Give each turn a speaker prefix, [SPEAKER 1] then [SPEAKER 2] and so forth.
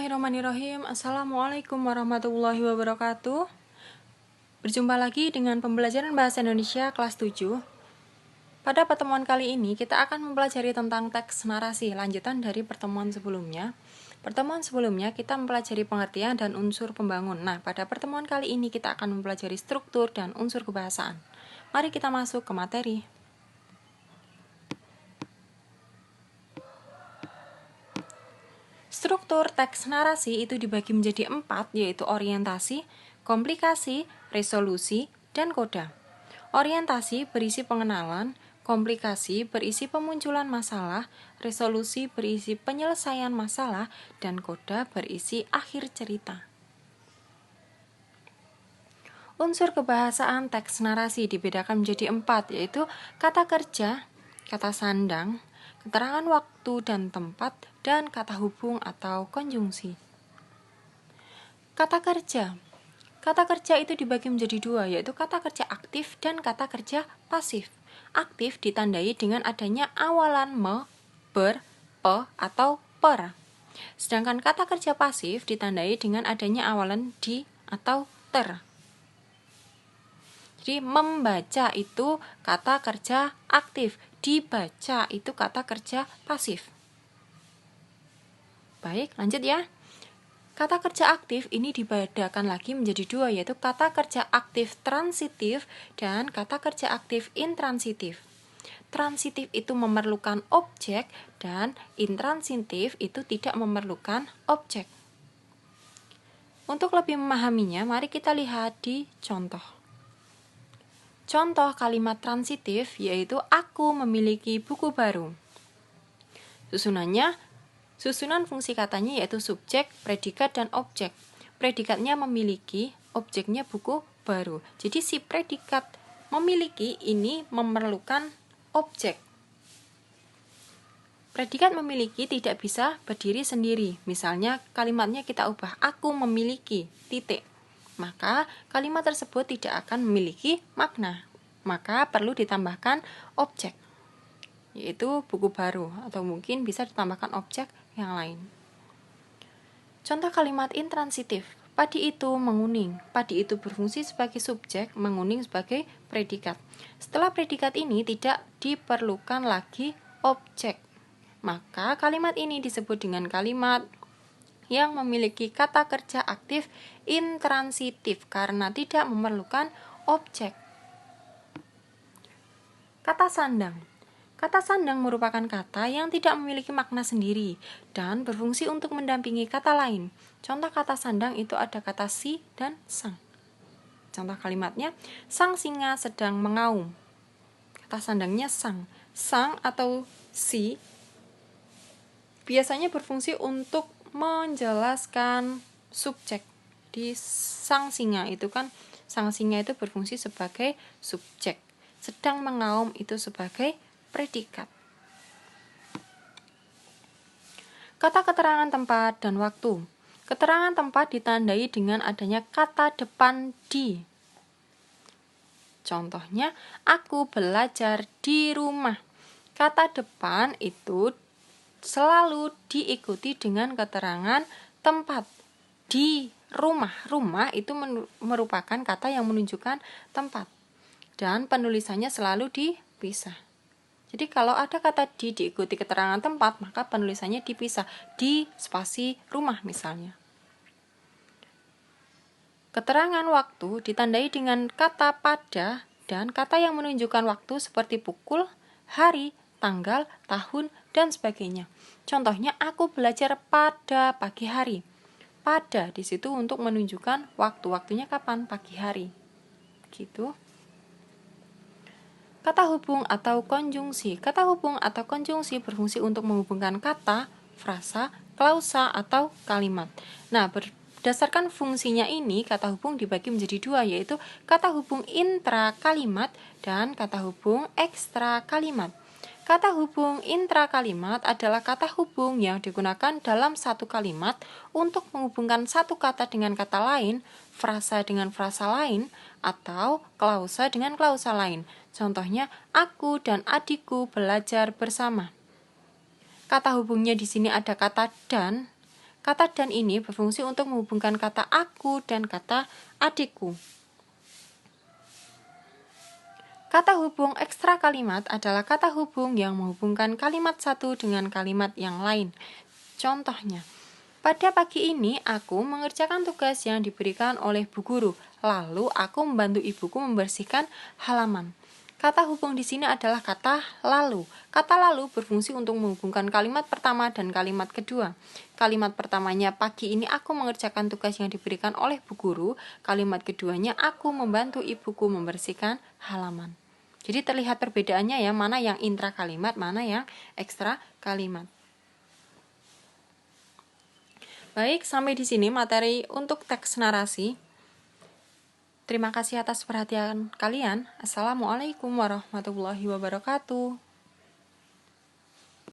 [SPEAKER 1] Bismillahirrahmanirrahim. Assalamualaikum warahmatullahi wabarakatuh. Berjumpa lagi dengan pembelajaran Bahasa Indonesia kelas 7. Pada pertemuan kali ini kita akan mempelajari tentang teks narasi, lanjutan dari pertemuan sebelumnya. Pertemuan sebelumnya kita mempelajari pengertian dan unsur pembangun. Nah, pada pertemuan kali ini kita akan mempelajari struktur dan unsur kebahasaan. Mari kita masuk ke materi. Struktur teks narasi itu dibagi menjadi 4, yaitu orientasi, komplikasi, resolusi, dan koda. Orientasi berisi pengenalan, komplikasi berisi pemunculan masalah, resolusi berisi penyelesaian masalah, dan koda berisi akhir cerita. Unsur kebahasaan teks narasi dibedakan menjadi 4, yaitu kata kerja, kata sandang, keterangan waktu dan tempat, dan kata hubung atau konjungsi. Kata kerja. Kata kerja itu dibagi menjadi 2, yaitu kata kerja aktif dan kata kerja pasif. Aktif ditandai dengan adanya awalan me, ber, pe, atau per. Sedangkan kata kerja pasif ditandai dengan adanya awalan di atau ter. Jadi membaca itu kata kerja aktif, dibaca itu kata kerja pasif. Baik, lanjut ya. Kata kerja aktif ini dibedakan lagi menjadi 2, yaitu kata kerja aktif transitif dan kata kerja aktif intransitif. Transitif itu memerlukan objek dan intransitif itu tidak memerlukan objek. Untuk lebih memahaminya, mari kita lihat di contoh. Contoh kalimat transitif yaitu aku memiliki buku baru. Susunan fungsi katanya yaitu subjek, predikat, dan objek. Predikatnya memiliki, objeknya buku baru. Jadi si predikat memiliki ini memerlukan objek. Predikat memiliki tidak bisa berdiri sendiri. Misalnya kalimatnya kita ubah, aku memiliki, titik. Maka kalimat tersebut tidak akan memiliki makna. Maka perlu ditambahkan objek, yaitu buku baru, atau mungkin bisa ditambahkan objek yang lain. Contoh kalimat intransitif. Padi itu menguning. Padi itu berfungsi sebagai subjek, menguning sebagai predikat. Setelah predikat ini tidak diperlukan lagi objek. Maka kalimat ini disebut dengan kalimat yang memiliki kata kerja aktif intransitif karena tidak memerlukan objek. Kata sandang. Kata sandang merupakan kata yang tidak memiliki makna sendiri dan berfungsi untuk mendampingi kata lain. Contoh kata sandang itu ada kata si dan sang. Contoh kalimatnya, sang singa sedang mengaum. Kata sandangnya sang. Sang atau si biasanya berfungsi untuk menjelaskan subjek. Di sang singa itu kan, sang singa itu berfungsi sebagai subjek. Sedang mengaum itu sebagai predikat. Kata keterangan tempat dan waktu. Keterangan tempat ditandai dengan adanya kata depan di. Contohnya, aku belajar di rumah. Kata depan itu selalu diikuti dengan keterangan tempat. Di rumah. Rumah itu merupakan kata yang menunjukkan tempat. Dan penulisannya selalu dipisah. Jadi kalau ada kata di diikuti keterangan tempat, maka penulisannya dipisah. Di spasi rumah misalnya. Keterangan waktu ditandai dengan kata pada dan kata yang menunjukkan waktu seperti pukul, hari, tanggal, tahun, dan sebagainya. Contohnya, aku belajar pada pagi hari. Pada di situ untuk menunjukkan waktu-waktunya kapan, pagi hari. Gitu. Kata hubung atau konjungsi. Kata hubung atau konjungsi berfungsi untuk menghubungkan kata, frasa, klausa, atau kalimat. Nah, berdasarkan fungsinya ini, kata hubung dibagi menjadi 2, yaitu kata hubung intra kalimat dan kata hubung ekstra kalimat. Kata hubung intra kalimat adalah kata hubung yang digunakan dalam satu kalimat untuk menghubungkan satu kata dengan kata lain, frasa dengan frasa lain, atau klausa dengan klausa lain. Contohnya, aku dan adikku belajar bersama. Kata hubungnya di sini ada kata dan. Kata dan ini berfungsi untuk menghubungkan kata aku dan kata adikku. Kata hubung ekstra kalimat adalah kata hubung yang menghubungkan kalimat satu dengan kalimat yang lain. Contohnya, pada pagi ini aku mengerjakan tugas yang diberikan oleh Bu Guru, lalu aku membantu ibuku membersihkan halaman. Kata hubung di sini adalah kata lalu. Kata lalu berfungsi untuk menghubungkan kalimat pertama dan kalimat kedua. Kalimat pertamanya, pagi ini aku mengerjakan tugas yang diberikan oleh Bu Guru. Kalimat keduanya, aku membantu ibuku membersihkan halaman. Jadi terlihat perbedaannya ya, mana yang intra kalimat, mana yang ekstra kalimat. Baik, sampai di sini materi untuk teks narasi. Terima kasih atas perhatian kalian. Assalamualaikum warahmatullahi wabarakatuh.